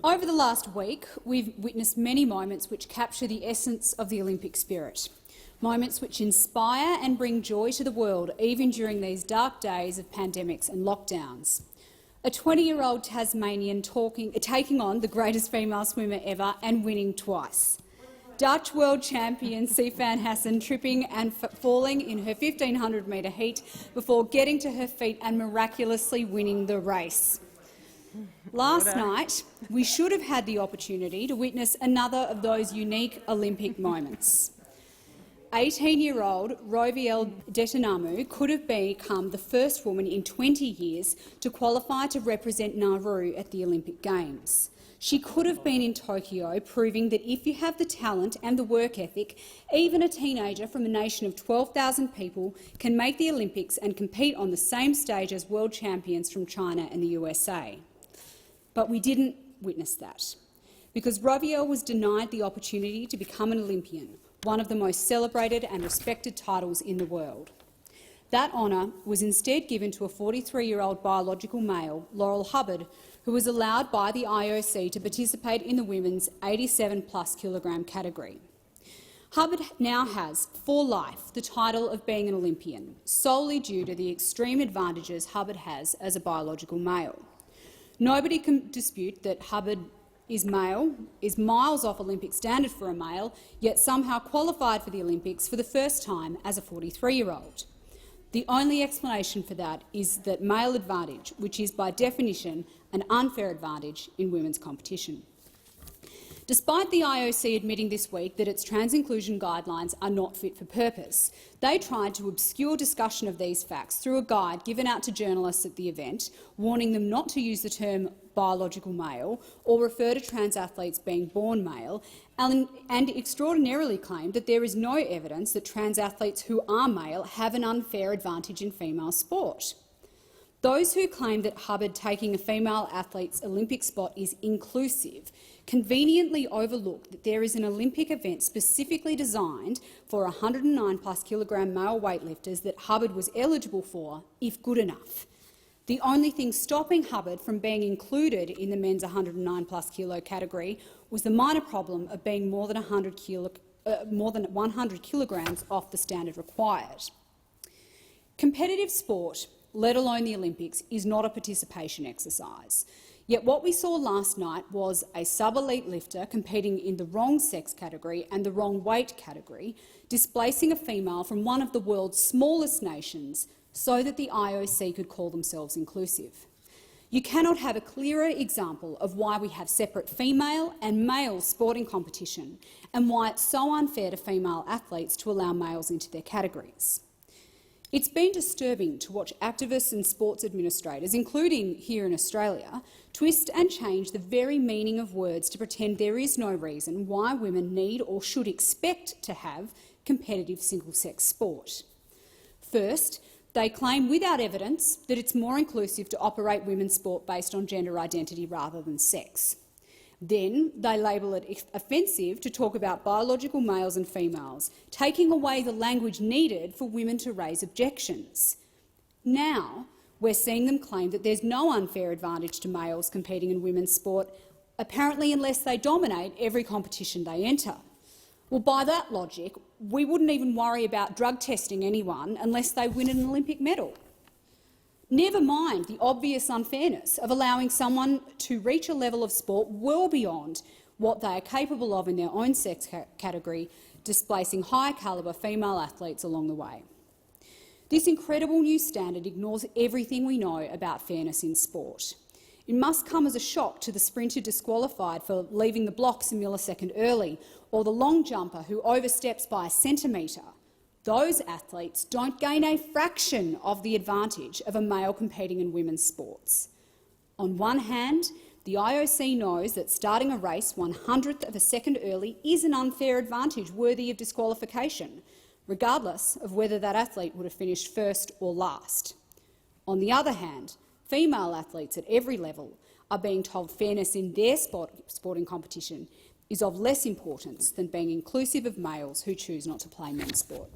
Over the last week, we've witnessed many moments which capture the essence of the Olympic spirit, moments which inspire and bring joy to the world even during these dark days of pandemics and lockdowns. A 20-year-old Tasmanian taking on the greatest female swimmer ever and winning twice. Dutch world champion Sifan Hassan tripping and falling in her 1500-metre heat before getting to her feet and miraculously winning the race. Last night, we should have had the opportunity to witness another of those unique Olympic moments. 18-year-old Roviel Detinamu could have become the first woman in 20 years to qualify to represent Nauru at the Olympic Games. She could have been in Tokyo, proving that if you have the talent and the work ethic, even a teenager from a nation of 12,000 people can make the Olympics and compete on the same stage as world champions from China and the USA. But we didn't witness that, because Roviel was denied the opportunity to become an Olympian, one of the most celebrated and respected titles in the world. That honour was instead given to a 43-year-old biological male, Laurel Hubbard, who was allowed by the IOC to participate in the women's 87+ kilogram category. Hubbard now has, for life, the title of being an Olympian, solely due to the extreme advantages Hubbard has as a biological male. Nobody can dispute that Hubbard is male, is miles off Olympic standard for a male, yet somehow qualified for the Olympics for the first time as a 43-year-old. The only explanation for that is that male advantage, which is by definition an unfair advantage in women's competition. Despite the IOC admitting this week that its trans-inclusion guidelines are not fit for purpose, they tried to obscure discussion of these facts through a guide given out to journalists at the event, warning them not to use the term biological male or refer to trans athletes being born male, and extraordinarily claimed that there is no evidence that trans athletes who are male have an unfair advantage in female sport. Those who claim that Hubbard taking a female athlete's Olympic spot is inclusive conveniently overlook that there is an Olympic event specifically designed for 109+ kilogram male weightlifters that Hubbard was eligible for, if good enough. The only thing stopping Hubbard from being included in the men's 109+ kilo category was the minor problem of being more than 100 kilograms off the standard required. Competitive sport, let alone the Olympics, is not a participation exercise. Yet what we saw last night was a sub-elite lifter competing in the wrong sex category and the wrong weight category, displacing a female from one of the world's smallest nations so that the IOC could call themselves inclusive. You cannot have a clearer example of why we have separate female and male sporting competition and why it's so unfair to female athletes to allow males into their categories. It's been disturbing to watch activists and sports administrators, including here in Australia, twist and change the very meaning of words to pretend there is no reason why women need or should expect to have competitive single-sex sport. First, they claim without evidence that it's more inclusive to operate women's sport based on gender identity rather than sex. Then they label it offensive to talk about biological males and females, taking away the language needed for women to raise objections. Now we're seeing them claim that there's no unfair advantage to males competing in women's sport, apparently unless they dominate every competition they enter. Well, by that logic, we wouldn't even worry about drug testing anyone unless they win an Olympic medal. Never mind the obvious unfairness of allowing someone to reach a level of sport well beyond what they are capable of in their own sex category, displacing high-calibre female athletes along the way. This incredible new standard ignores everything we know about fairness in sport. It must come as a shock to the sprinter disqualified for leaving the blocks a millisecond early, or the long jumper who oversteps by a centimetre. Those athletes don't gain a fraction of the advantage of a male competing in women's sports. On one hand, the IOC knows that starting a race 100th of a second early is an unfair advantage worthy of disqualification, regardless of whether that athlete would have finished first or last. On the other hand, female athletes at every level are being told fairness in their sporting competition is of less importance than being inclusive of males who choose not to play men's sport.